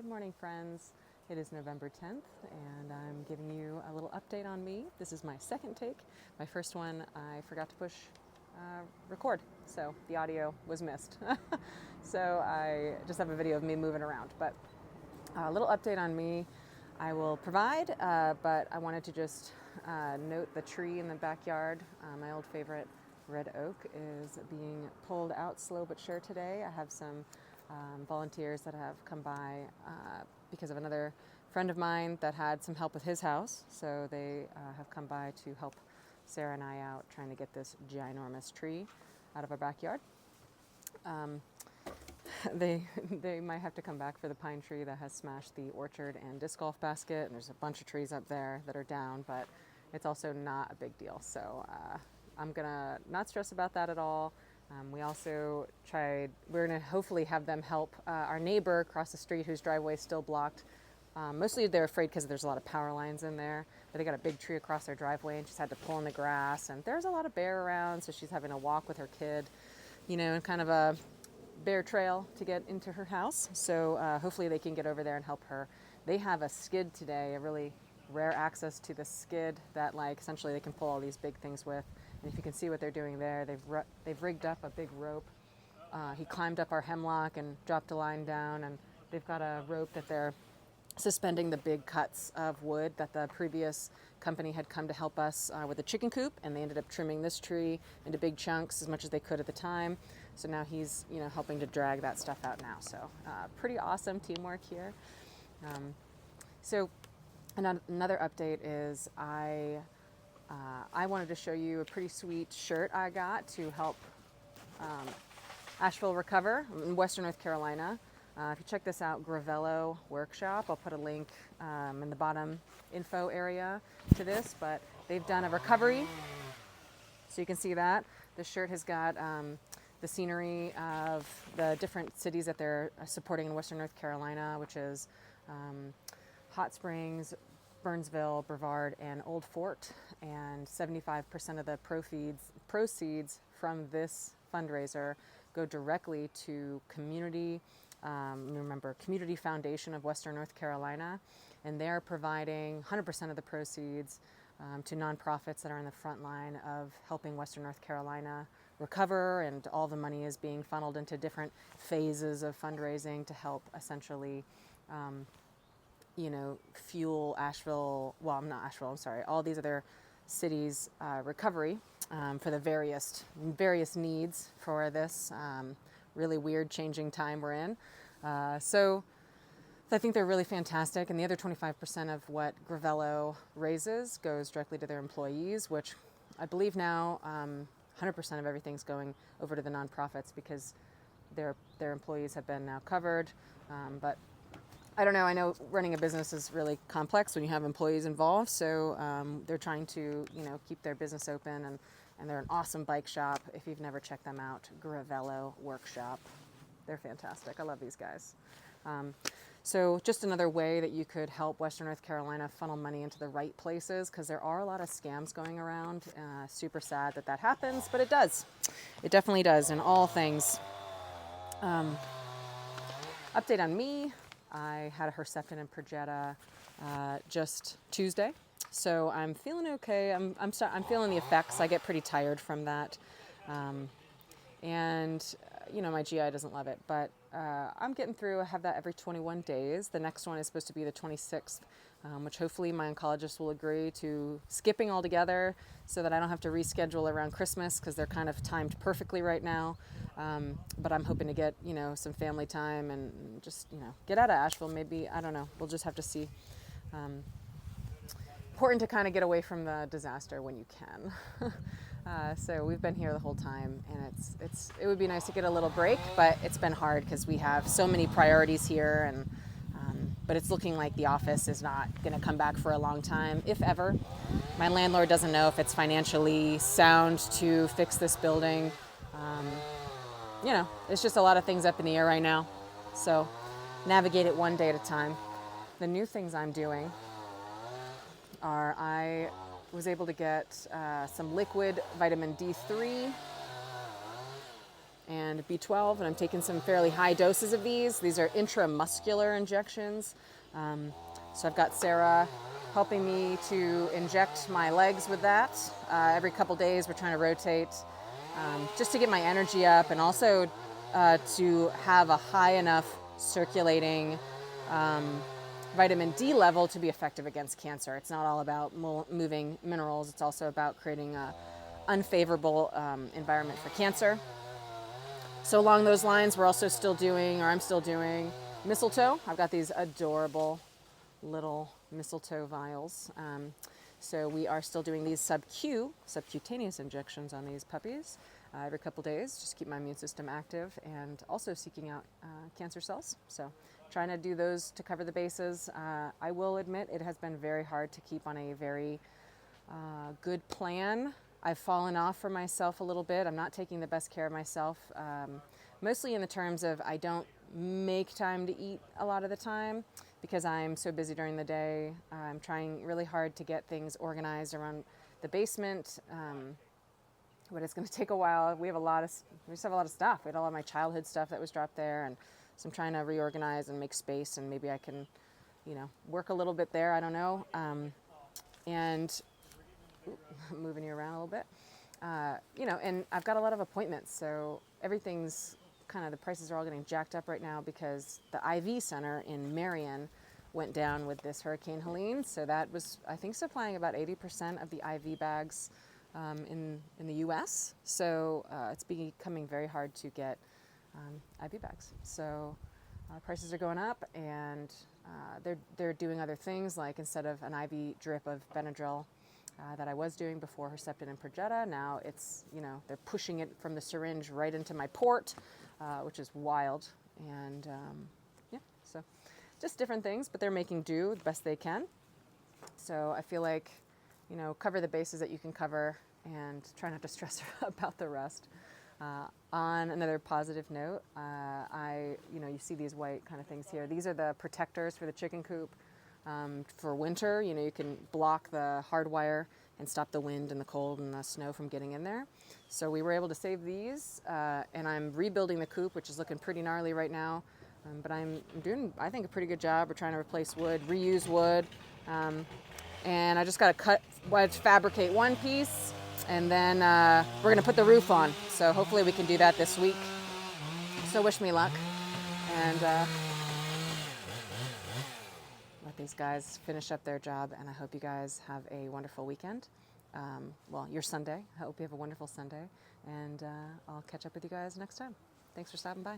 Good morning, friends. It is November 10th, and I'm giving you a little update on me. This is my second take. My first one, I forgot to push record, so the audio was missed. So I just have a video of me moving around, but a little update on me I will provide, but I wanted to just note the tree in the backyard. My old favorite red oak is being pulled out slow but sure today. I have some volunteers that have come by because of another friend of mine that had some help with his house. So they have come by to help Sarah and I out trying to get this ginormous tree out of our backyard. They might have to come back for the pine tree that has smashed the orchard and disc golf basket. And there's a bunch of trees up there that are down, but it's also not a big deal. So I'm gonna not stress about that at all. We also we're gonna hopefully have them help our neighbor across the street whose driveway is still blocked. Mostly they're afraid because there's a lot of power lines in there, but they got a big tree across their driveway and she's had to pull in the grass, and there's a lot of bear around, so she's having to walk with her kid, in kind of a bear trail to get into her house. So hopefully they can get over there and help her. They have a skid today, a really rare access to the skid that essentially they can pull all these big things with. And if you can see what they're doing there, they've rigged up a big rope. He climbed up our hemlock and dropped a line down, and they've got a rope that they're suspending the big cuts of wood that the previous company had come to help us with the chicken coop, and they ended up trimming this tree into big chunks as much as they could at the time. So now he's helping to drag that stuff out now. So pretty awesome teamwork here. So another update is I wanted to show you a pretty sweet shirt I got to help Asheville recover in Western North Carolina. If you check this out, Grello Workshop, I'll put a link in the bottom info area to this, but they've done a recovery, so you can see that. The shirt has got the scenery of the different cities that they're supporting in Western North Carolina, which is Hot Springs, Burnsville, Brevard, and Old Fort, and 75% of the proceeds from this fundraiser go directly to Community Foundation of Western North Carolina, and they're providing 100% of the proceeds to nonprofits that are in the front line of helping Western North Carolina recover, and all the money is being funneled into different phases of fundraising to help essentially fuel Asheville, all these other cities' recovery for the various needs for this really weird changing time we're in. So I think they're really fantastic, and the other 25% of what Grello raises goes directly to their employees, which I believe now 100% of everything's going over to the nonprofits because their employees have been now covered, but I don't know. I know running a business is really complex when you have employees involved, so they're trying to, keep their business open, and they're an awesome bike shop. If you've never checked them out, Grello Workshop. They're fantastic. I love these guys. So just another way that you could help Western North Carolina funnel money into the right places, because there are a lot of scams going around. Super sad that happens, but it does. It definitely does in all things. Update on me. I had a Herceptin and Perjeta just Tuesday, so I'm feeling okay. I'm feeling the effects. I get pretty tired from that, and my GI doesn't love it, but I'm getting through. I have that every 21 days. The next one is supposed to be the 26th, which hopefully my oncologist will agree to skipping altogether so that I don't have to reschedule around Christmas, because they're kind of timed perfectly right now. But I'm hoping to get, some family time and just, get out of Asheville. Maybe, I don't know. We'll just have to see. Important to kind of get away from the disaster when you can. So we've been here the whole time, and it would be nice to get a little break, but it's been hard because we have so many priorities here, and but it's looking like the office is not going to come back for a long time, if ever. My landlord doesn't know if it's financially sound to fix this building. There's just a lot of things up in the air right now, so navigate it one day at a time. The new things I'm doing are I was able to get some liquid vitamin D3 and B12, and I'm taking some fairly high doses of these. These are intramuscular injections. So I've got Sarah helping me to inject my legs with that. Every couple days we're trying to rotate just to get my energy up, and also to have a high enough circulating vitamin D level to be effective against cancer. It's not all about moving minerals, it's also about creating an unfavorable environment for cancer. So along those lines, I'm still doing mistletoe. I've got these adorable little mistletoe vials. So we are still doing these subcutaneous injections on these puppies every couple days, just to keep my immune system active, and also seeking out cancer cells. So trying to do those to cover the bases. I will admit it has been very hard to keep on a very good plan. I've fallen off for myself a little bit. I'm not taking the best care of myself, mostly in the terms of I don't make time to eat a lot of the time because I'm so busy during the day. I'm trying really hard to get things organized around the basement, but it's going to take a while. We just have a lot of stuff. We had a lot of my childhood stuff that was dropped there, and so I'm trying to reorganize and make space, and maybe I can, work a little bit there. I don't know. And moving you around a little bit, and I've got a lot of appointments, so everything's the prices are all getting jacked up right now because the IV center in Marion went down with this Hurricane Helene. So that was, I think, supplying about 80% of the IV bags in the U.S. So it's becoming very hard to get IV bags. So prices are going up, and they're doing other things, like instead of an IV drip of Benadryl that I was doing before Herceptin and Perjeta, now it's, they're pushing it from the syringe right into my port, which is wild. And so just different things, but they're making do the best they can. So I feel like, cover the bases that you can cover and try not to stress about the rest. On another positive note, you see these white kind of things here. These are the protectors for the chicken coop. For winter, you can block the hard wire and stop the wind and the cold and the snow from getting in there. So we were able to save these, and I'm rebuilding the coop, which is looking pretty gnarly right now. But I'm doing, I think, a pretty good job. We're trying to replace wood, reuse wood, and I just got to fabricate one piece, and then we're going to put the roof on. So hopefully we can do that this week. So wish me luck, and let these guys finish up their job, and I hope you guys have a wonderful weekend. Your Sunday. I hope you have a wonderful Sunday, and I'll catch up with you guys next time. Thanks for stopping by.